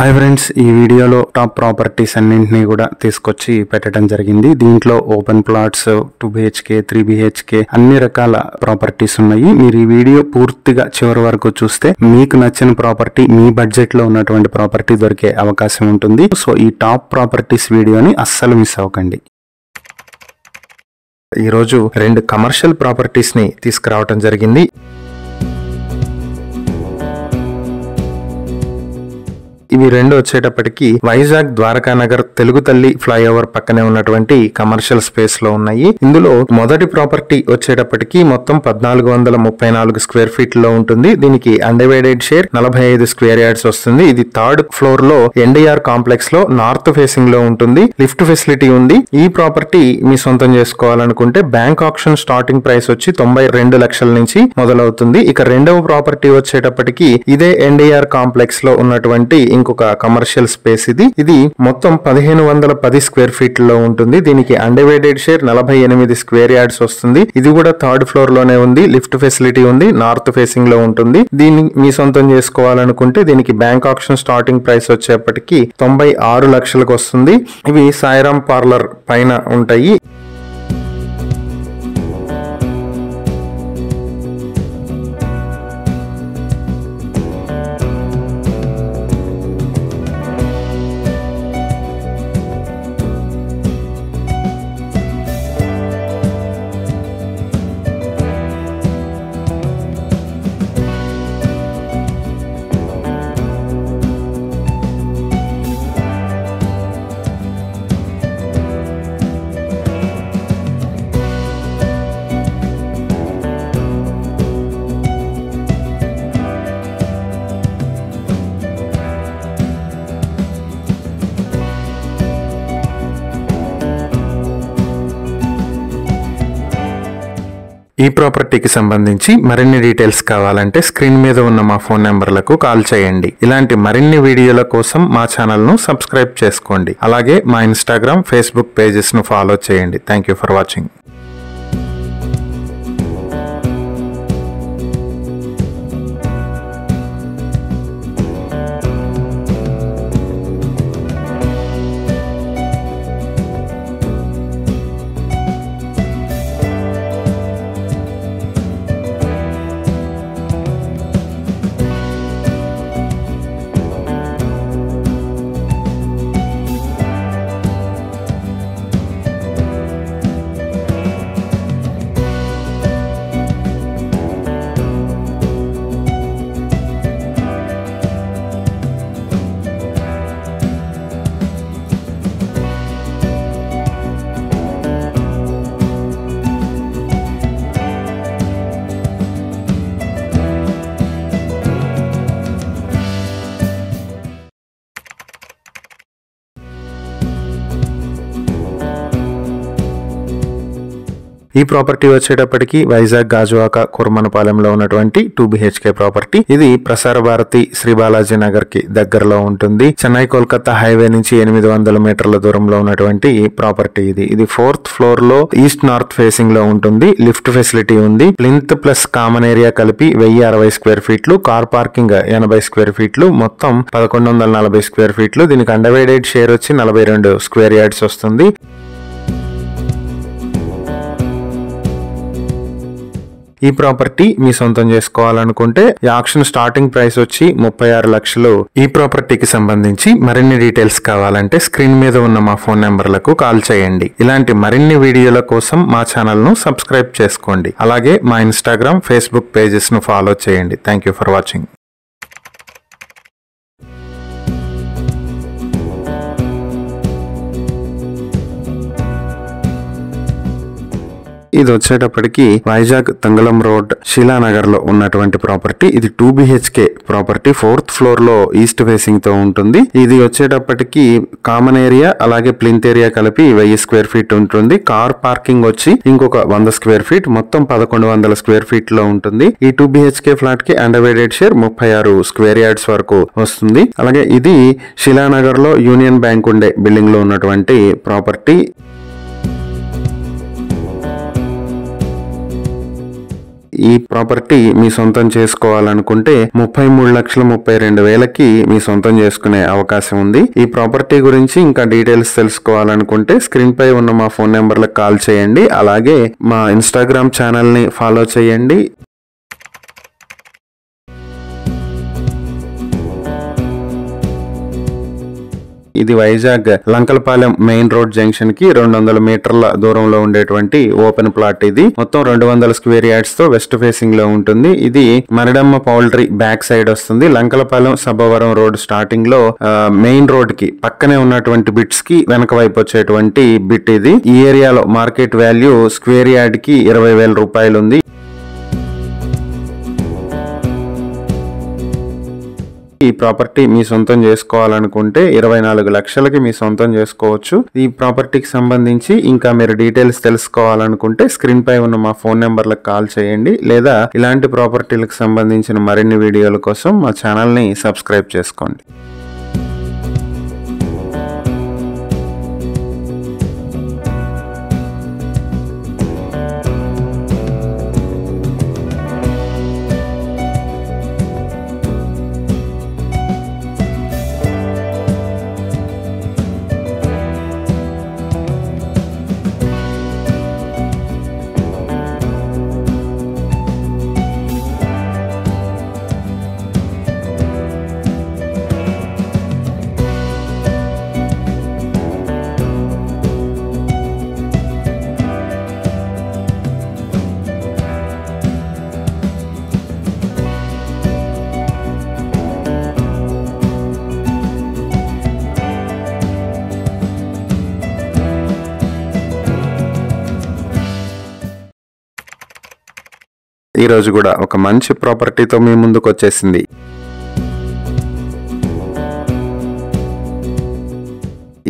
Hi friends, ఈ వీడియోలో top properties అన్నింటినీ కూడా తీసుకొచ్చి పెట్టడం జరిగింది. దీంట్లో ఓపెన్ ప్లాట్స్, 2 BHK, 3 BHK అన్ని రకాల ప్రాపర్టీస్ ఉన్నాయి. మీరు ఈ వీడియో పూర్తిగా చివరి వరకు చూస్తే మీకు నచ్చిన ప్రాపర్టీ, మీ బడ్జెట్ లో ఉన్నటువంటి ప్రాపర్టీ దొరికే అవకాశం ఉంటుంది. సో ఈ టాప్ ప్రాపర్టీస్ వీడియోని అస్సలు మిస్ అవ్వకండి. ఈరోజు 2 కమర్షియల్ ప్రాపర్టీస్ ని తీసుకురావడం జరిగింది. ఇవి రెండు వచ్చేటప్పటికి వైజాగ్ ద్వారకానగర్ తెలుగు తల్లి ఫ్లైఓవర్ పక్కనే ఉన్నటువంటి కమర్షియల్ స్పేస్ లో ఉన్నాయి. ఇందులో మొదటి ప్రాపర్టీ వచ్చేటప్పటికి మొత్తం 1434 స్క్వేర్ ఫీట్ లో ఉంటుంది. దీనికి అన్డివైడెడ్ షేర్ 45 స్క్వేర్ యార్డ్స్ వస్తుంది. ఇది 3rd ఫ్లోర్ లో ఎన్డీఆర్ కాంప్లెక్స్ లో నార్త్ ఫేసింగ్ లో ఉంటుంది. లిఫ్ట్ ఫెసిలిటీ ఉంది. ఈ ప్రాపర్టీ మీ సొంతం చేసుకోవాలనుకుంటే బ్యాంక్ ఆప్షన్ స్టార్టింగ్ ప్రైస్ వచ్చి 92 లక్షల నుంచి మొదలవుతుంది. ఇక రెండవ ప్రాపర్టీ వచ్చేటప్పటికి ఇదే ఎన్డీఆర్ కాంప్లెక్స్ లో ఉన్నటువంటి ఇంకొక కమర్షియల్ స్పేస్ ఇది మొత్తం 1510 స్క్వేర్ ఫీట్ లో ఉంటుంది. దీనికి అన్డివైడెడ్ షేర్ 48 స్క్వేర్ యార్డ్స్ వస్తుంది. ఇది కూడా 3rd ఫ్లోర్ లోనే ఉంది. లిఫ్ట్ ఫెసిలిటీ ఉంది. నార్త్ ఫేసింగ్ లో ఉంటుంది. దీన్ని మీ సొంతం చేసుకోవాలనుకుంటే దీనికి బ్యాంక్ ఆప్షన్ స్టార్టింగ్ ప్రైస్ వచ్చేప్పటికి 96 లక్షలకు వస్తుంది. ఇవి సాయిరామ్ పార్లర్ పైన ఉంటాయి. ఈ ప్రాపర్టీకి సంబంధించి మరిన్ని డీటెయిల్స్ కావాలంటే స్క్రీన్ మీద ఉన్న మా ఫోన్ నెంబర్లకు కాల్ చేయండి. ఇలాంటి మరిన్ని వీడియోల కోసం మా ఛానల్ ను సబ్స్క్రైబ్ చేసుకోండి. అలాగే మా ఇన్స్టాగ్రామ్, ఫేస్బుక్ పేజెస్ ను ఫాలో చేయండి. Thank you for watching. ఈ ప్రాపర్టీ వచ్చేటప్పటికి వైజాగ్ గాజువాక కుర్మనపాలెంలో ఉన్నటువంటి 2 BHK ప్రాపర్టీ. ఇది ప్రసార భారతి శ్రీ బాలాజీ నగర్ కి దగ్గరలో ఉంటుంది. చెన్నై కోల్కతా హైవే నుంచి 800 మీటర్ల దూరంలో ఉన్నటువంటి ప్రాపర్టీ ఇది 4th ఫ్లోర్ లో ఈస్ట్ నార్త్ ఫేసింగ్ లో ఉంటుంది. లిఫ్ట్ ఫెసిలిటీ ఉంది. ప్లింత్ ప్లస్ కామన్ ఏరియా కలిపి 1060 స్క్వేర్ ఫీట్లు, కార్ పార్కింగ్ 80 స్క్వేర్ ఫీట్లు, మొత్తం 1140 స్క్వేర్ ఫీట్లు. దీనికి అన్డివైడెడ్ షేర్ వచ్చి 42 స్క్వేర్ యార్డ్స్ వస్తుంది. ఈ ప్రాపర్టీ మీ సొంతం చేసుకోవాలనుకుంటే ఈ ఆక్షన్ స్టార్టింగ్ ప్రైస్ వచ్చి 36 లక్షలు. ఈ ప్రాపర్టీకి సంబంధించి మరిన్ని డీటెయిల్స్ కావాలంటే స్క్రీన్ మీద ఉన్న మా ఫోన్ నెంబర్లకు కాల్ చేయండి. ఇలాంటి మరిన్ని వీడియోల కోసం మా ఛానల్ ను సబ్స్క్రైబ్ చేసుకోండి. అలాగే మా ఇన్స్టాగ్రామ్, ఫేస్బుక్ పేజెస్ ను ఫాలో చేయండి. Thank you for watching. ఇది వచ్చేటప్పటికి వైజాగ్ తంగళం రోడ్ శిలానగర్ లో ఉన్నటువంటి ప్రాపర్టీ. ఇది 2 BHK ప్రాపర్టీ. 4th ఫ్లోర్ లో ఈస్ట్ ఫేసింగ్ తో ఉంటుంది. ఇది వచ్చేటప్పటికి కామన్ ఏరియా అలాగే ప్లింత్ ఏరియా కలిపి 1000 స్క్వేర్ ఫీట్ ఉంటుంది. కార్ పార్కింగ్ వచ్చి ఇంకొక 100 స్క్వేర్ ఫీట్, మొత్తం 1100 స్క్వేర్ ఫీట్ లో ఉంటుంది. ఈ 2 BHK ఫ్లాట్ కి అన్డివైడెడ్ షేర్ 36 స్క్వేర్ యార్డ్స్ వరకు వస్తుంది. అలాగే ఇది శిలానగర్ లో యూనియన్ బ్యాంక్ ఉండే బిల్డింగ్ లో ఉన్నటువంటి ప్రాపర్టీ. ఈ ప్రాపర్టీ మీ సొంతం చేసుకోవాలనుకుంటే 33,32,000కి మీ సొంతం చేసుకునే అవకాశం ఉంది. ఈ ప్రాపర్టీ గురించి ఇంకా డీటెయిల్స్ తెలుసుకోవాలనుకుంటే స్క్రీన్ పై ఉన్న మా ఫోన్ నెంబర్లకు కాల్ చేయండి. అలాగే మా ఇన్స్టాగ్రామ్ ఛానల్ ని ఫాలో చేయండి. ఇది Vizag Lankalapalem main road junction కి 200 మీటర్ల దూరంలో ఉండేటువంటి ఓపెన్ ప్లాట్. ఇది మొత్తం 200 స్క్వేర్ యార్డ్స్ తో వెస్ట్ ఫేసింగ్ లో ఉంటుంది. ఇది మరిడమ్మ పౌల్ట్రీ బ్యాక్ సైడ్ వస్తుంది. లంకలపాలెం సబ్బవరం రోడ్ స్టార్టింగ్ లో మెయిన్ రోడ్ కి పక్కనే ఉన్నటువంటి బిట్స్ కి వెనక వైపు వచ్చేటువంటి బిట్ ఇది. ఈ ఏరియాలో మార్కెట్ వాల్యూ స్క్వేర్ యార్డ్ కి 20,000 రూపాయలు ఉంది. ఈ ప్రాపర్టీ మీ సొంతం చేసుకోవాలనుకుంటే 24 లక్షలకి మీ సొంతం చేసుకోవచ్చు. ఈ ప్రాపర్టీకి సంబంధించి ఇంకా మీరు డీటెయిల్స్ తెలుసుకోవాలనుకుంటే స్క్రీన్ పై ఉన్న మా ఫోన్ నెంబర్లకు కాల్ చేయండి. లేదా ఇలాంటి ప్రాపర్టీలకు సంబంధించిన మరిన్ని వీడియోల కోసం మా ఛానల్ ని సబ్స్క్రైబ్ చేసుకోండి. ఈ రోజు కూడా ఒక మంచి ప్రాపర్టీతో మీ ముందుకు వచ్చేసింది.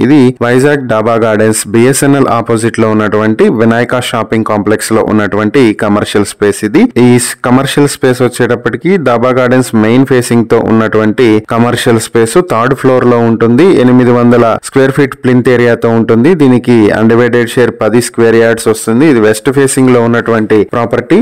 ఇది వైజాగ్ డాబా గార్డెన్స్ బిఎస్ఎన్ఎల్ ఆపోజిట్ లో ఉన్నటువంటి వినాయక షాపింగ్ కాంప్లెక్స్ లో ఉన్నటువంటి కమర్షియల్ స్పేస్ ఇది. ఈ కమర్షియల్ స్పేస్ వచ్చేటప్పటికి డాబా గార్డెన్స్ మెయిన్ ఫేసింగ్ తో ఉన్నటువంటి కమర్షియల్ స్పేస్ 3rd ఫ్లోర్ లో ఉంటుంది. 800 స్క్వేర్ ఫీట్ ప్లింత్ ఏరియాతో ఉంటుంది. దీనికి అన్డివైడెడ్ షేర్ 10 స్క్వేర్ యార్డ్స్ వస్తుంది. ఇది వెస్ట్ ఫేసింగ్ లో ఉన్నటువంటి ప్రాపర్టీ.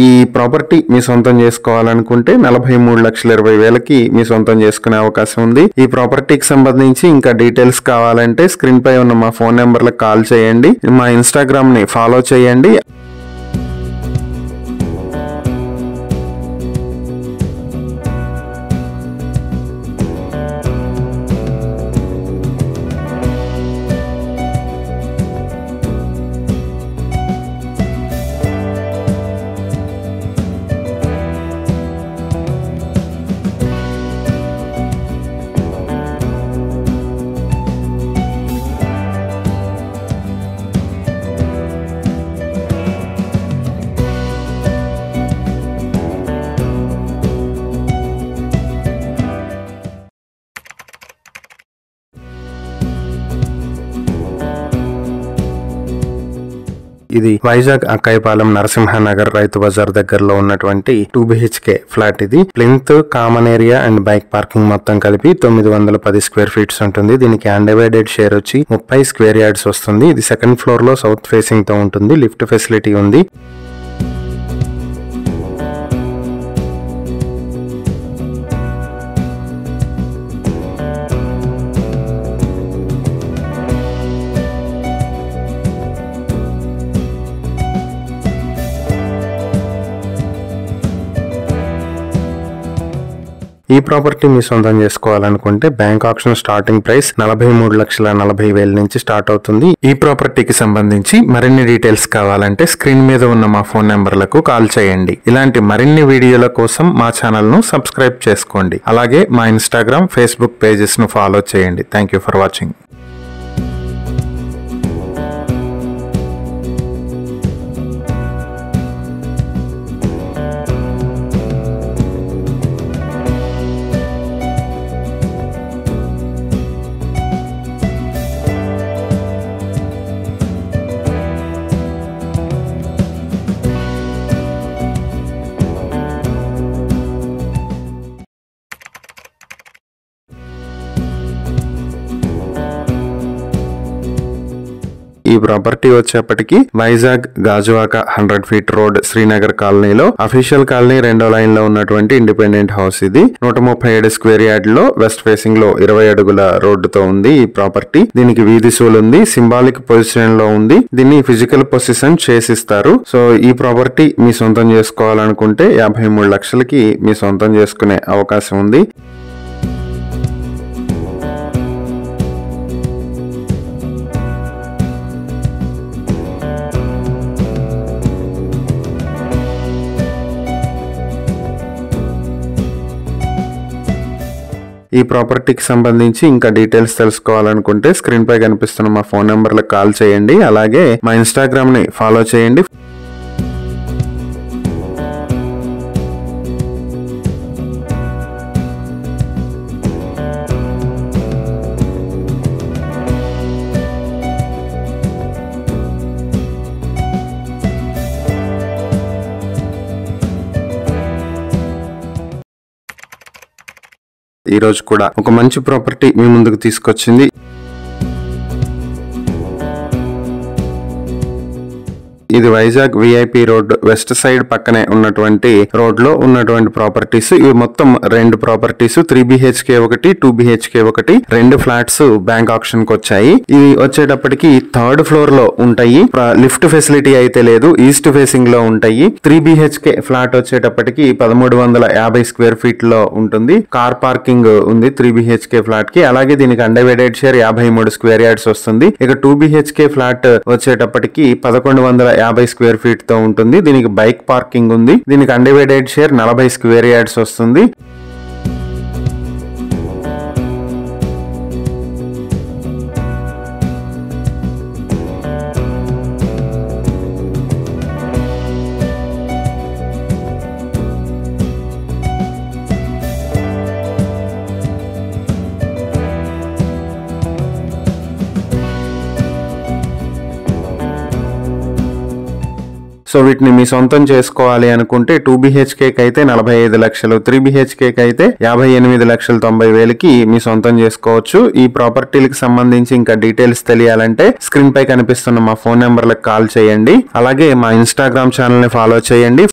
ఈ ప్రాపర్టీ మీ సొంతం చేసుకోవాలనుకుంటే 43,20,000కి మీ సొంతం చేసుకునే అవకాశం ఉంది. ఈ ప్రాపర్టీకి సంబంధించి ఇంకా డీటెయిల్స్ కావాలంటే స్క్రీన్ పై ఉన్న మా ఫోన్ నెంబర్లకు కాల్ చేయండి. మా ఇన్స్టాగ్రామ్ ని ఫాలో చేయండి. ఇది వైజాగ్ అక్కాయిపాలెం నరసింహనగర్ రైతు బజార్ దగ్గరలో ఉన్నటువంటి 2 BHK ఫ్లాట్. ఇది plinth, common area and bike parking మొత్తం కలిపి 910 స్క్వేర్ ఫీట్స్ ఉంటుంది. దీనికి అన్డివైడెడ్ షేర్ వచ్చి 30 స్క్వేర్ యార్డ్స్ వస్తుంది. ఇది 2nd ఫ్లోర్ లో సౌత్ ఫేసింగ్ తో ఉంటుంది. లిఫ్ట్ ఫెసిలిటీ ఉంది. ఈ ప్రాపర్టీ మీ సొంతం చేసుకోవాలనుకుంటే బ్యాంక్ ఆప్షన్ స్టార్టింగ్ ప్రైస్ 43,40,000 నుంచి స్టార్ట్ అవుతుంది. ఈ ప్రాపర్టీకి సంబంధించి మరిన్ని డీటెయిల్స్ కావాలంటే స్క్రీన్ మీద ఉన్న మా ఫోన్ నెంబర్లకు కాల్ చేయండి. ఇలాంటి మరిన్ని వీడియోల కోసం మా ఛానల్ ను సబ్స్క్రైబ్ చేసుకోండి. అలాగే మా ఇన్స్టాగ్రామ్, ఫేస్బుక్ పేజెస్ ను ఫాలో చేయండి. Thank you for watching. ఈ ప్రాపర్టీ వచ్చేప్పటికి వైజాగ్ గాజువాక 100 ఫీట్ రోడ్ శ్రీనగర్ కాలనీలో అఫీషియల్ కాలనీ 2వ లైన్ లో ఉన్నటువంటి ఇండిపెండెంట్ హౌస్ ఇది. 137 స్క్వేర్ యార్డ్ లో వెస్ట్ ఫేసింగ్ లో 20 అడుగుల రోడ్డుతో ఉంది ఈ ప్రాపర్టీ. దీనికి వీధి సూల్ ఉంది, సింబాలిక్ పొజిషన్ లో ఉంది. దీన్ని ఫిజికల్ పొజిషన్ చేసిస్తారు. సో ఈ ప్రాపర్టీ మీ సొంతం చేసుకోవాలనుకుంటే 53 లక్షలకి మీ సొంతం చేసుకునే అవకాశం ఉంది. ఈ ప్రాపర్టీకి సంబంధించి ఇంకా డీటెయిల్స్ తెలుసుకోవాలనుకుంటే స్క్రీన్ పై కనిపిస్తున్న మా ఫోన్ నెంబర్లకు కాల్ చేయండి. అలాగే మా ఇన్స్టాగ్రామ్ ని ఫాలో చేయండి. ఈ రోజు కూడా ఒక మంచి ప్రాపర్టీ మీ ముందుకు తీసుకొచ్చింది. ఇది Vizag VIP road west side పక్కనే ఉన్నటువంటి రోడ్ లో ఉన్నటువంటి ప్రాపర్టీస్. ఇవి మొత్తం 2 ప్రాపర్టీస్, 3 BHK ఒకటి, 2 BHK ఒకటి, 2 ఫ్లాట్స్ బ్యాంక్ ఆప్షన్ కి వచ్చాయి. ఇవి వచ్చేటప్పటికి 3rd ఫ్లోర్ లో ఉంటాయి. లిఫ్ట్ ఫెసిలిటీ అయితే లేదు, ఈస్ట్ ఫేసింగ్ లో ఉంటాయి. 3 BHK ఫ్లాట్ వచ్చేటప్పటికి 1350 స్క్వేర్ ఫీట్ లో ఉంటుంది. కార్ పార్కింగ్ ఉంది 3 BHK ఫ్లాట్ కి. అలాగే దీనికి అన్డివైడెడ్ షేర్ 53 స్క్వేర్ యార్డ్స్ వస్తుంది. ఇక 2 BHK ఫ్లాట్ వచ్చేటప్పటికి 1150 స్క్వేర్ ఫీట్ తో ఉంటుంది. దీనికి బైక్ పార్కింగ్ ఉంది. దీనికి అన్డివైడెడ్ షేర్ 40 స్క్వేర్ యార్డ్స్ వస్తుంది. సో వీటిని మీ సొంతం చేసుకోవాలి అనుకుంటే 2 BHK కి అయితే 45 లక్షలు, 3 BHK కి అయితే 58,90,000కి మీ సొంతం చేసుకోవచ్చు. ఈ ప్రాపర్టీలకు సంబంధించి ఇంకా డీటెయిల్స్ తెలియాలంటే స్క్రీన్ పై కనిపిస్తున్న మా ఫోన్ నెంబర్లకు కాల్ చేయండి. అలాగే మా ఇన్స్టాగ్రామ్ ఛానల్ ని ఫాలో చేయండి.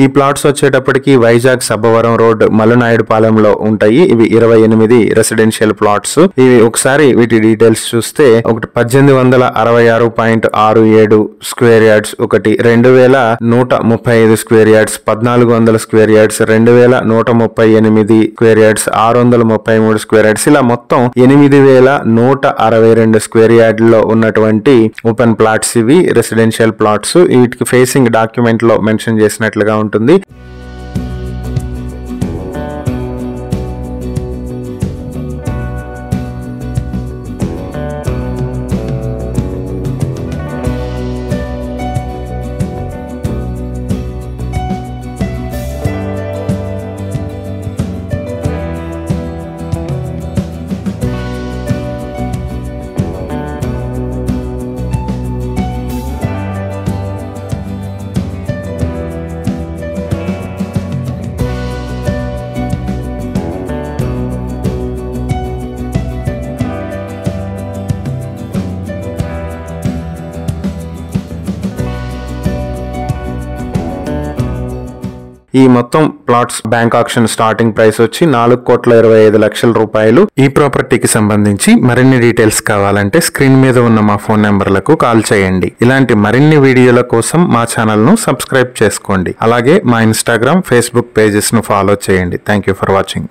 ఈ ప్లాట్స్ వచ్చేటప్పటికి వైజాగ్ సబ్బవరం రోడ్ మల్లనాయుడుపాలెంలో ఉంటాయి. ఇవి 28 రెసిడెన్షియల్ ప్లాట్స్. ఇవి ఒకసారి వీటి డీటెయిల్స్ చూస్తే ఒకటి 1866.67 స్క్వేర్ యార్డ్స్, ఒకటి 2135 square yards, 1400 square yards, 2138 square yards, 633 square yards, ఇలా మొత్తం 8162 స్క్వేర్ యార్డ్ లో ఉన్నటువంటి ఓపెన్ ప్లాట్స్ ఇవి రెసిడెన్షియల్ ప్లాట్స్. వీటికి ఫేసింగ్ డాక్యుమెంట్ లో మెన్షన్ చేసినట్లుగా ఉంటుంది. ఈ మొత్తం plots bank auction starting price వచ్చి 4,25,00,000 రూపాయలు. ఈ ప్రాపర్టీకి సంబంధించి మరిన్ని డీటెయిల్స్ కావాలంటే స్క్రీన్ మీద ఉన్న మా ఫోన్ నెంబర్లకు కాల్ చేయండి. ఇలాంటి మరిన్ని వీడియోల కోసం మా ఛానల్ ను సబ్స్క్రైబ్ చేసుకోండి. అలాగే మా ఇన్స్టాగ్రామ్, ఫేస్బుక్ పేజెస్ ను ఫాలో చేయండి. Thank you for watching.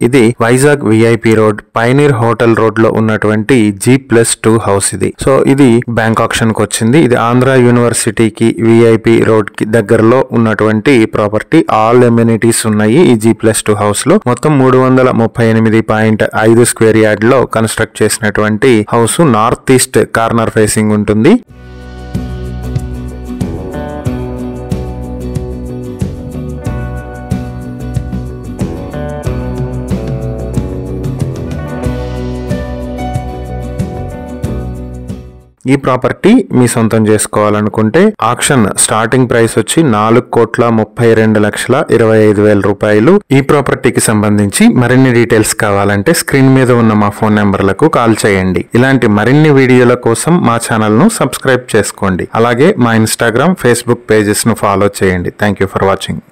ఇది Vizag VIP road, pioneer hotel road లో ఉన్నటువంటి G+2 హౌస్ ఇది. సో ఇది బ్యాంక్ ఆక్షన్ కి వచ్చింది. ఇది ఆంధ్ర యూనివర్సిటీకి విఐపి రోడ్ కి దగ్గరలో ఉన్నటువంటి ప్రాపర్టీ. ఆల్ ఎమ్యూనిటీస్ ఉన్నాయి ఈ G+2 హౌస్ లో. మొత్తం 338.5 స్క్వేర్ యార్డ్ లో కన్స్ట్రక్ట్ చేసినటువంటి house. North east corner facing ఉంటుంది. ఈ ప్రాపర్టీ మీ సొంతం చేసుకోవాలనుకుంటే ఆక్షన్ స్టార్టింగ్ ప్రైస్ వచ్చి 4,32,25,000 రూపాయలు. ఈ ప్రాపర్టీకి సంబంధించి మరిన్ని డీటెయిల్స్ కావాలంటే స్క్రీన్ మీద ఉన్న మా ఫోన్ నెంబర్లకు కాల్ చేయండి. ఇలాంటి మరిన్ని వీడియోల కోసం మా ఛానల్ ను సబ్స్క్రైబ్ చేసుకోండి. అలాగే మా ఇన్స్టాగ్రామ్, ఫేస్బుక్ పేజెస్ ను ఫాలో చేయండి. Thank you for watching.